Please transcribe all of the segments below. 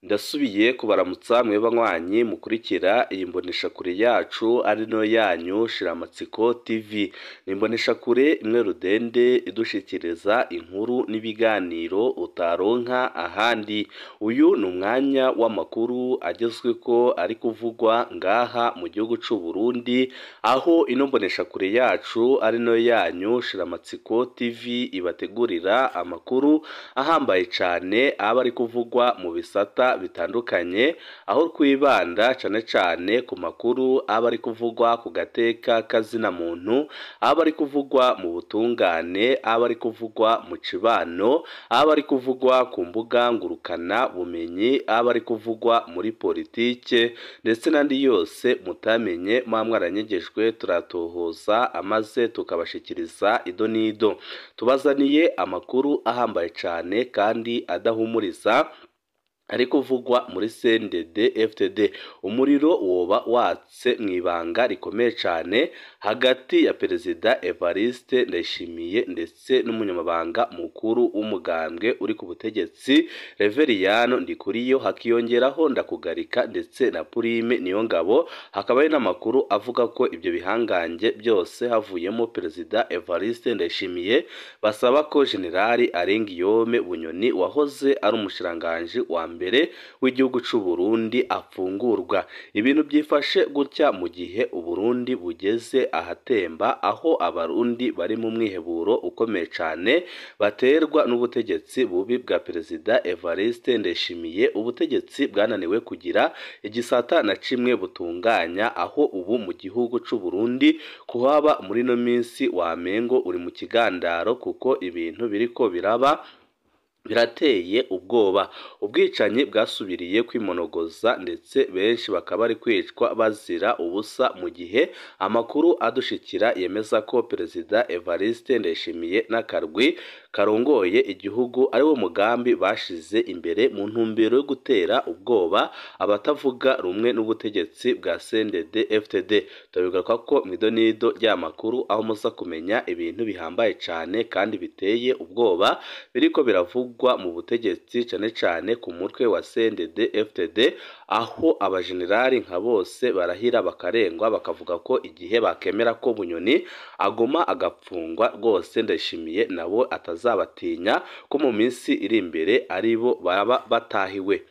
Ndasubiye kubaramutsa mweba nywanyi mukurikira iyi mboneshakure yacu ari no yanyu Shiramatsiko TV. Ni imboneshakure imwe rudende idushikiriza inkuru n'ibiganiro utaronka ahandi. Uyu ni umwanya w'amakuru agezweko ari kuvugwa ngaha mu gihugu c'u Burundi, aho ino mboneshakure yacu ari no yanyu Shiramatsiko TV ibategurira amakuru ahambaye cane aba ari kuvugwa mu bisata bitandukanye, aho twibanda cane cane ku makuru aba ari kuvugwa ku gateka kazina muntu, aba ari kuvugwa mu butungane, aba ari kuvugwa mu cibano, aba ari kuvugwa ku mbuga ngurukana bumenyi, aba ari kuvugwa muri politike ndetse n'andi yose mutamenye mwaranyegejwe turatohoza amaze tukabashikiriza ido nido. Tubazaniye amakuru ahambaye cane kandi adahumuriza ari kuvugwa muri CNDD FDD. Umuriro woba watse mwibanga rikomeye cane hagati ya Perezida Evariste Ndayishimiye ndetse n'umunyamabanga mukuru w'umugambwe uri ku butegetsi Reveriyano Ndikuriyo, hakiyongeraho Ndakugarika ndetse na Prime Niyongabo. Hakaba ari n'amakuru avuga ko ibyo bihangange byose havuyemo Perezida Evariste Ndayishimiye basaba ko Generali Arengiyome Bunyoni wahoze ari umushiranganje wa mbere w'igihugu c'u Burundi afungurwa. Ibintu byifashe gutya mu gihe Uburundi bugeze ahatemba, aho abarundi bari mu mwiheburo ukomeye cane baterwa n'ubutegetsi bubi bwa Perezida Evariste Ndayishimiye. Ubutegetsi bwananiwe kugira igisata na kimwe butunganya, aho ubu mu gihugu c'u Burundi kuhaba muri no minsi wamengo uri mu kigandaro, kuko ibintu biriko biraba birateye ubwoba. Ubwicanyi bwasubiriye kwimonogoza ndetse benshi bakaba ari kwicwa bazira ubusa, mu gihe amakuru adushikira yemeza ko Perezida Evariste Ndayishimiye n'akarwi karongoye igihugu ari wo mugambi bashize imbere mu ntumbero yo gutera ubwoba abatavuga rumwe n'ubutegetsi bwa CNDD FDD. Turabigaruka ko mwidonido ry'amakuru aho muza kumenya ibintu bihambaye cane kandi biteye ubwoba biriko biravugwa mu butegetsi cane cane ku mutwe wa CNDD FDD, aho abajenerali nka bose barahira bakarengwa bakavuga ko igihe bakemera ko Bunyoni agoma agapfungwa rwose Ndayishimiye nabo atazabatinya ko mu minsi iri imbere aribo baba batahiwe.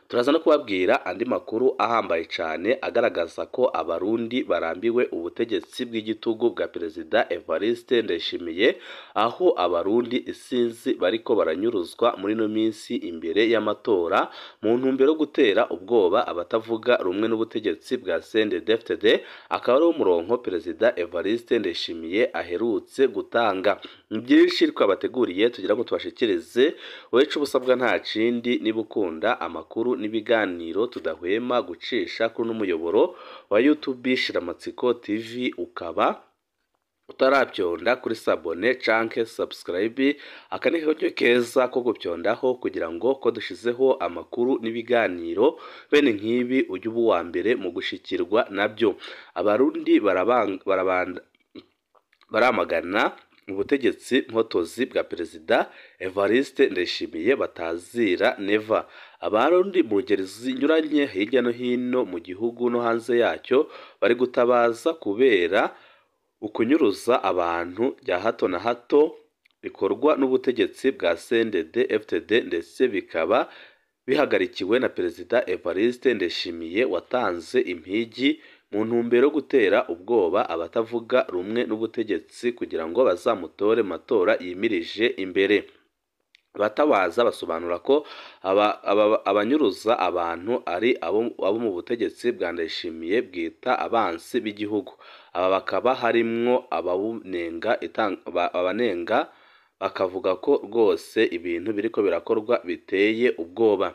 Turaza no kubabwira andi makuru ahambaye cane agaragaza ko abarundi barambiwe ubutegetsi bw'igitugu bwa Perezida Evariste Ndayishimiye, aho abarundi isinzi bariko baranyuruzwa muri no minsi imbere y'amatora mu ntumbero yo gutera ubwoba abatavuga rumwe n'ubutegetsi bwa CNDD FDD. Akaba ari umurongo Perezida Evariste Ndayishimiye aherutse gutanga. Byinshi twabateguriye tugira ngo tubashikirize, wecu ubusabwa nta kindi nibukunda amakuru n'ibiganiro tudahwema gucisha kuri n'umuyoboro wa YouTube Shiramatsiko TV, ukaba utarabyonda kuri sabone canke subscribe, akane karyo keza ko gupyondaho kugira ngo ko dushizeho amakuru n'ibiganiro bene nk'ibi ujye ubu wa mbere mu gushikirwa nabyo. Abarundi baramagana ubutegetsi mpotozi bwa Perezida Evariste Ndayishimiye batazira neva. Abarundi mu ngeri zinyuranye hirya no hino mu gihugu no hanze yacyo bari gutabaza kubera ukunyuruza abantu bya hato na hato bikorwa n'ubutegetsi bwa CNDD FDD, ndetse bikaba bihagarikiwe na Perezida Evariste Ndayishimiye watanze impigi mu ntumbero yo gutera ubwoba abatavuga rumwe n'ubutegetsi kugira ngo bazamutore matora yimirije imbere. Batabaza basobanura ko abanyuruza abantu ari abo mu butegetsi bwa Ndayishimiye bwita abansi b'igihugu. Aba bakaba harimwo abanenga bakavuga ko rwose ibintu biriko birakorwa biteye ubwoba.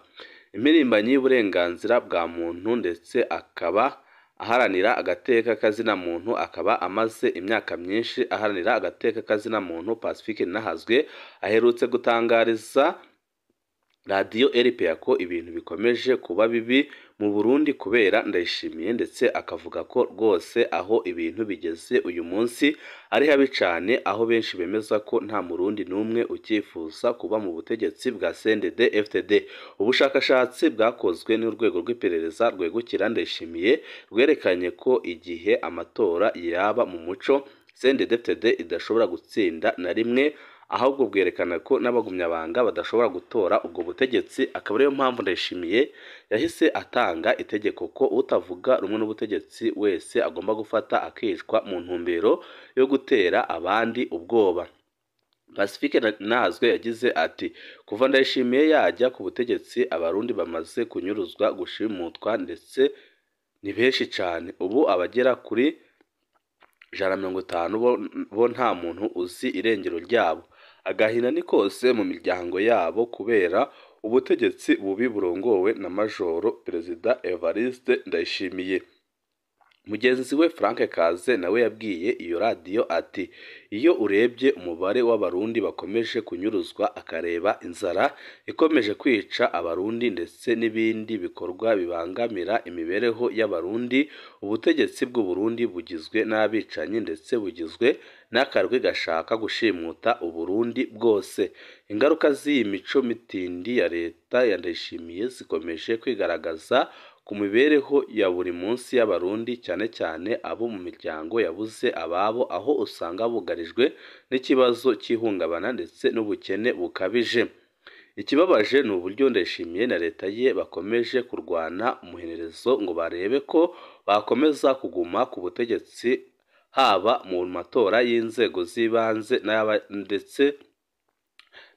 Impirimbanyi y'uburenganzira bwa muntu ndetse akaba aharanira agateka kazina muntu, akaba amaze imyaka myinshi aharanira agateka kazina muntu, Pacifique Nahazwe aherutse gutangariza Radio RPA ko ibintu bikomeje kuba bibi mu Burundi kubera Ndayishimiye, ndetse akavuga ko rwose aho ibintu bigeze uyu munsi ari habi cyane, aho benshi bemeza ko nta murundi n'umwe ukifuza kuba mu butegetsi bwa CNDD-FDD. Ubushakashatsi bwakozwe n'urwego rw'iperereza rwegukira Ndayishimiye rwerekanye ko igihe amatora yaba mu muco, CNDD-FDD idashobora gutsinda na rimwe, ahubwo bwerekana ko n'abagumyabanga badashobora gutora ubwo butegetsi. Akaba ariyo mpamvu Ndayishimiye yahise atanga itegeko ko utavuga rumwe n'ubutegetsi wese agomba gufata akicwa mu ntumbero yo gutera abandi ubwoba. Pacifique Nazwe yagize ati kuva Ndayishimiye yajya ku butegetsi abarundi bamaze kunyuruzwa, gushimutwa, ndetse ni benshi cyane. Ubu abagera kuri 150 bo nta muntu uzi irengero ryabo. Agahinda ni kose mu miryango yabo kubera ubutegetsi bubi burongowe na Majoro Perezida Evariste Ndayishimiye. Mugenzi we Frank Kaze nawe yabwiye iyo radiyo ati iyo urebye umubare w'abarundi bakomeje kunyuruzwa, akareba inzara ikomeje kwica abarundi ndetse n'ibindi bikorwa bibangamira imibereho y'abarundi, ubutegetsi bw'u Burundi bugizwe n'abicanyi ndetse bugizwe n'akarwi gashaka gushimuta Uburundi bwose. Ingaruka z'iyi mico mitindi ya leta ya Ndayishimiye zikomeje kwigaragaza ku mibereho ya buri munsi y'abarundi, cyane cyane abo mu miryango yabuze ababo, aho usanga bugarijwe n'ikibazo cy'ihungabana ndetse n'ubukene bukabije. Ikibabaje ni uburyo Ndayishimiye na leta ye bakomeje kurwana umuhenerezo ngo barebe ko bakomeza kuguma ku butegetsi, haba mu matora y'inzego z'ibanze ndetse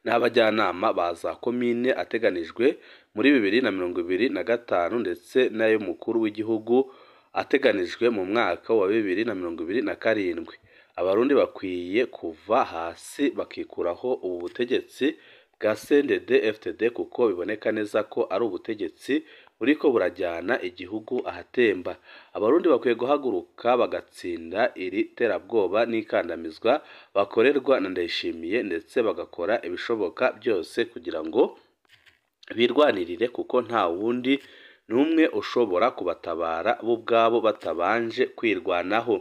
n'abajyanama ba za komine ateganijwe muri 2025 ndetse n'ay'umukuru w'igihugu ateganijwe mu mwaka wa 2027. Abarundi bakwiye kuva hasi bakikuraho ubu butegetsi bwa CNDD-FDD kuko biboneka neza ko ari ubutegetsi buriko burajyana igihugu ahatemba. Abarundi bakwiye guhaguruka bagatsinda iri terabwoba n'ikandamizwa bakorerwa na Ndayishimiye, ndetse bagakora ibishoboka byose kugira ngo birwanirire, kuko nta wundi n'umwe ushobora kubatabara bo ubwabo batabanje kwirwanaho.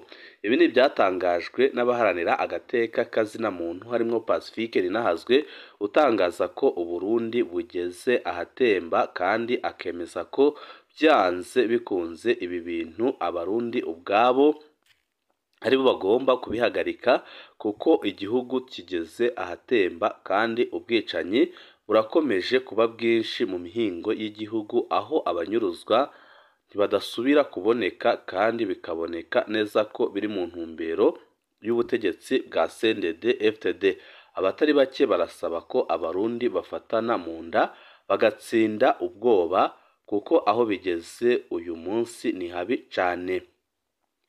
Ibi ni byatangajwe n'abaharanira agateka kazina muntu harimo Pacifique Ninahazwe, utangaza ko Uburundi bugeze ahatemba kandi akemeza ko byanze bikunze ibi bintu abarundi ubwabo aribo bagomba kubihagarika, kuko igihugu kigeze ahatemba kandi ubwicanyi burakomeje kuba bwinshi mu mihingo y'igihugu, aho abanyuruzwa ntibadasubira kuboneka kandi bikaboneka neza ko biri mu ntumbero y'ubutegetsi bwa CNDD-FDD. Abatari bake barasaba ko abarundi bafatana mu nda bagatsinda ubwoba, kuko aho bigeze uyu munsi ni habi cyane.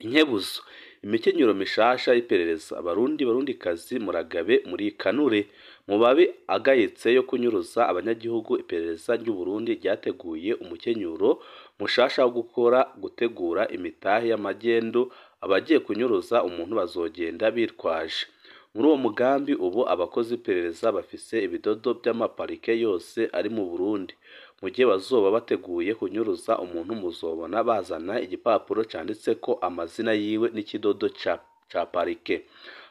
Inkebuzo, imikenyero mishasha y'iperereza. Barundikazi muragabe muri kanure mu babi agayitse yo kunyuruza abanyagihugu. Iperereza ry'u Burundi ryateguye umukenyuro mushasha wo gutegura imitahe y'amagendo abagiye kunyuruza umuntu bazogenda bitwaje. Muri uwo mugambi ubu abakozi iperereza bafise ibidodo by'amaparike yose ari mu Burundi. Mu gihe bazoba bateguye kunyuruza umuntu muzobona bazana igipapuro cyanditse ko amazina yiwe n'ikidodo ca parike,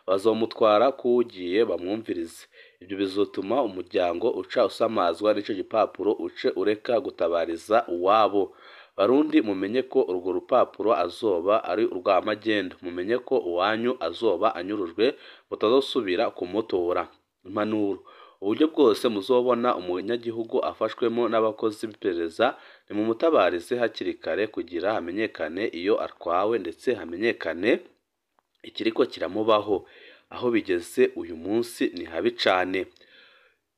bazomutwara kugiye bamwumvirize. Ibyo bizotuma umuryango uca usamazwa n'ico gipapuro uce ureka gutabariza uwabo. Barundi mumenye ko urwo rupapuro azoba ari urw'amagendo, mumenye ko uwanyu azoba anyurujwe mutazosubira kumutora. Impanuro, uburyo bwose muzobona umunyagihugu afashwemo n'abakozi b'iperereza nimumutabarize hakiri kare kugira hamenyekane iyo atwawe, ndetse hamenyekane ikiriko kiramubaho. Aho bigeze uyu munsi ni habi cyane,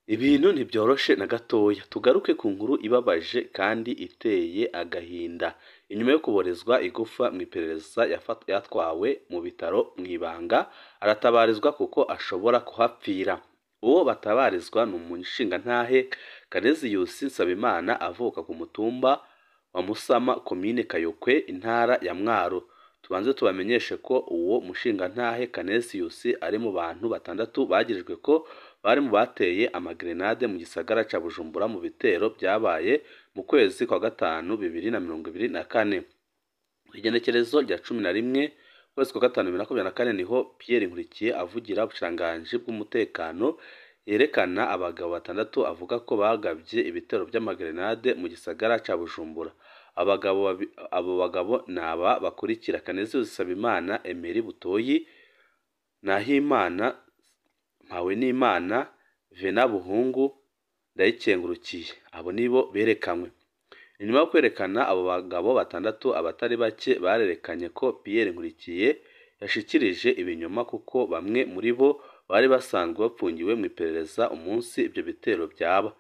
ibintu ntibyoroshe na gatoya. Tugaruke ku nkuru ibabaje kandi iteye agahinda. Inyuma yo kuborezwa igufa mu iperereza yatwawe mu bitaro mu ibanga, aratabarizwa kuko ashobora kuhapfira. Uwo batabarizwa ni umushingantahe Canisius Nsabimana avuka ku mutumba wa Musama, komine Kayokwe, intara ya Mwaro. Tubanze tubamenyeshe ko uwo mushingantahe Canisius ari mu bantu 6 bagirijwe ko bari mu bateye amagrenade mu gisagara ca Bujumbura mu bitero byabaye mu kwezi kwa gatanu 2024. Igenekerezo rya 11 kwezi kwa gatanu 2024 niho Pierre Nkurikiye avugira ubushikiranganji bw'umutekano yerekana abagabo batandatu avuga ko bagabye ibitero by'amagrenade mu gisagara ca Bujumbura. Abo bagabo naba bakurikira Kanezi Usabimana, Emery Butoyi, Nahimana, Mpawenimana, Vena Buhungu, Ndayikengurukiye. Abo nibo berekanwe. Inyuma yo kwerekana abo bagabo batandatu, abatari bake barerekanye ko Pierre Nkurikiye yashikirije ibinyoma kuko bamwe muri bo bari basanzwe bapfungiwe mu iperereza umunsi ibyo bitero byaba.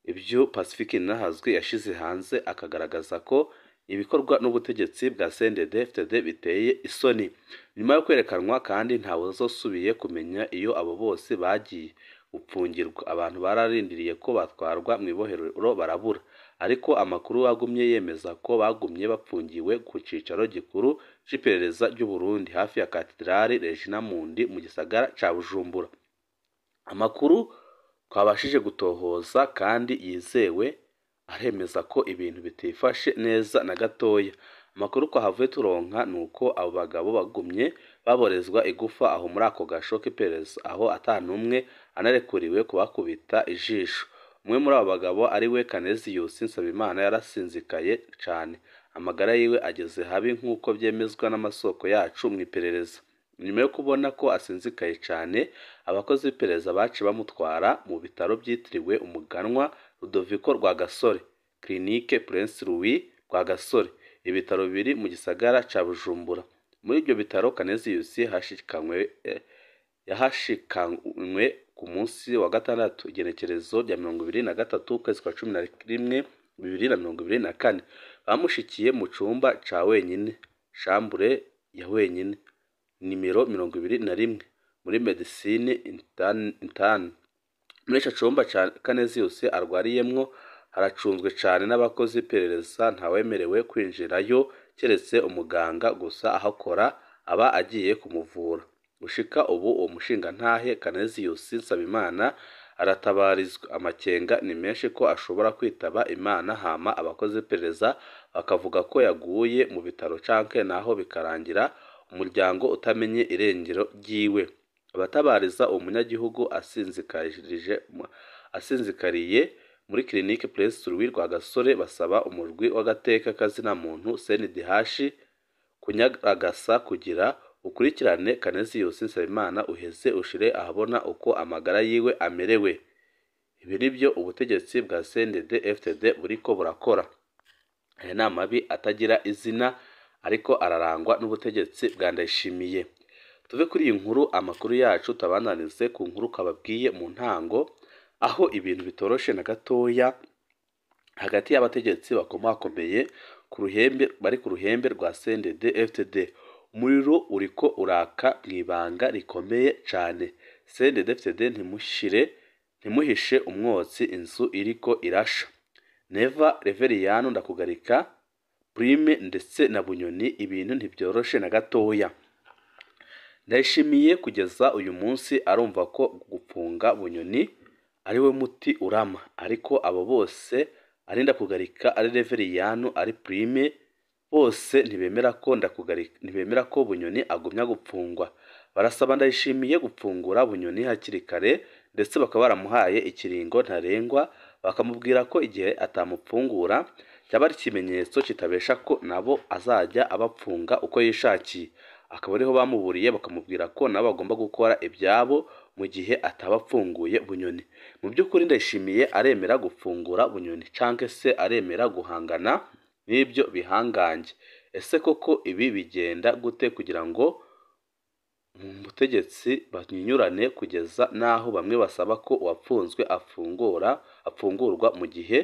Ibyo Pacifique Nahazwe yashize hanze akagaragaza ko ibikorwa n'ubutegetsi bwa CNDD-FDD biteye isoni. Nyuma yo kwerekanwa kandi ntawe uzosubiye kumenya iyo abo bose bagiye gupfungirwa. Abantu bararindiriye ko batwarwa mu ibohero barabura, ariko amakuru agumye yemeza ko bagumye bapfungiwe ku cicaro gikuru c'iperereza ry'u Burundi hafi ya Katedrale Regina Mundi mu gisagara ca Bujumbura. Amakuru twabashije gutohoza kandi yizewe aremeza ko ibintu bitifashe neza na gatoya. Amakuru twahavuye turonka nuko abo bagabo bagumye baborezwa igufa aho muri ako gasho k'iperereza, aho atanumwe anarekuriwe kubakubita ijisho. Umwe muri abo bagabo ari we Canesius Nsabimana yarasinzikaye cyane, amagara yiwe ageze habi nk'uko byemezwa n'amasoko yacu mu iperereza. Nyuma yo kubona ko asinzikaye cyane, abakozi b'iperereza baci bamutwara mu bitaro byitiriwe umuganwa Rudoviko Rwagasore, Clinique Prince Louis Rwagasore, ibitaro biri mu gisagara ca Bujumbura. Muri ibyo bitaro Canesius yahashikanywe ku munsi wa gatandatu igenekerezo rya 2023 kwezi kwa 11 2024. Bamushikiye mu cumba ca wenyine, chambure ya wenyine, nimero 21 muri medicine interne. Muri ico cumba ca Canesius arwariyemwo haracunzwe cyane n'abakozi iperereza, ntawemerewe kwinjirayo keretse umuganga gusa ahakora aba agiye kumuvura. Gushika ubu uwo mushinga ntahe Canesius Nsabimana aratabarizwa. Amakenga ni menshi ko ashobora kwitaba Imana, hama abakozi iperereza bakavuga ko yaguye mu bitaro canke naho bikarangira umuryango utamenye irengero ryiwe. Abatabariza umunyagihugu asinzikariye muri Clinique Prince Louis Rwagasore basaba umurwi w'agateka kazina muntu CNDH kunyagasa kugira ukurikirane Canesius Nsabimana uheze ushire ahabona uko amagara yiwe amerewe. Ibi nibyo ubutegetsi bwa CNDD-FDD buriko burakora. Aya ni amabi atagira izina ariko ararangwa n'ubutegetsi bwa Ndayishimiye. Tuve kuri iyi nkuru, amakuru yacu tabananize ku nkuru kababwiye mu ntango, aho ibintu bitoroshe na gatoya hagati y'abategetsi bakomakomeye bari ku ruhembe rwa CNDD-FDD. Umuriro uriko uraka mwibanga rikomeye cyane. CNDD-FDD ntimuhishe umwotsi, inzu iriko irasha. Neva Reveriyano Ndakugarika, Prime ndetse na Bunyoni, ibintu ntibyoroshe na gatoya. Ndayishimiye kugeza uyu munsi arumva ko gupfunga Bunyoni ari we muti urama, ariko abo bose ari Ndakugarika, ari Reveriyano, ari Prime, bose ntibemera ko Bunyoni agumya gupfungwa. Barasaba Ndayishimiye gupfungura Bunyoni hakiri kare, ndetse bakaba baramuhaye ikiringo ntarengwa, bakamubwira ko igihe atamupfungura cyaba ari ikimenyetso kitabesha ko nabo azajya abapfunga uko yishakiye. Akaba ariho bamuburiye bakamubwira ko nabo bagomba gukora ibyabo mu gihe atabapfunguye Bunyoni. Mu by'ukuri Ndayishimiye aremera gupfungura Bunyoni canke se aremera guhangana n'ibyo bihangange? Ese koko ibi bigenda gute kugira ngo mu butegetsi banyinyurane kugeza naho bamwe basaba ko uwapfunzwe afungurwa mu gihe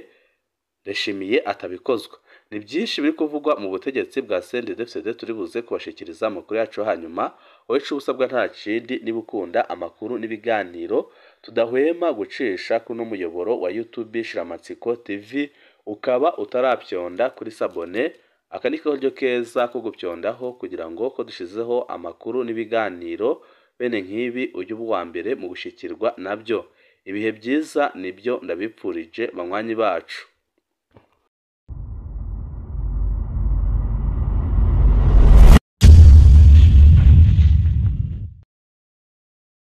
Ndayishimiye atabikozwa? Ni byinshi biri kuvugwa mu butegetsi bwa CNDD-FDD, turi buze kubashikiriza amakuru yacu hanyuma. Wowe ico usabwa nta kindi, niba ukunda amakuru n'ibiganiro tudahwema gucisha kuno muyoboro wa YouTube Shiramatsiko TV, ukaba utarapyonda kuri sabone, aka ni karyo keza ko gupyondaho kugira ngo ko dushizeho amakuru n'ibiganiro bene nk'ibi ujye uba uwa mbere mu gushikirwa nabyo. ibihe byiza nibyo ndabipfurije banywanyi bacu.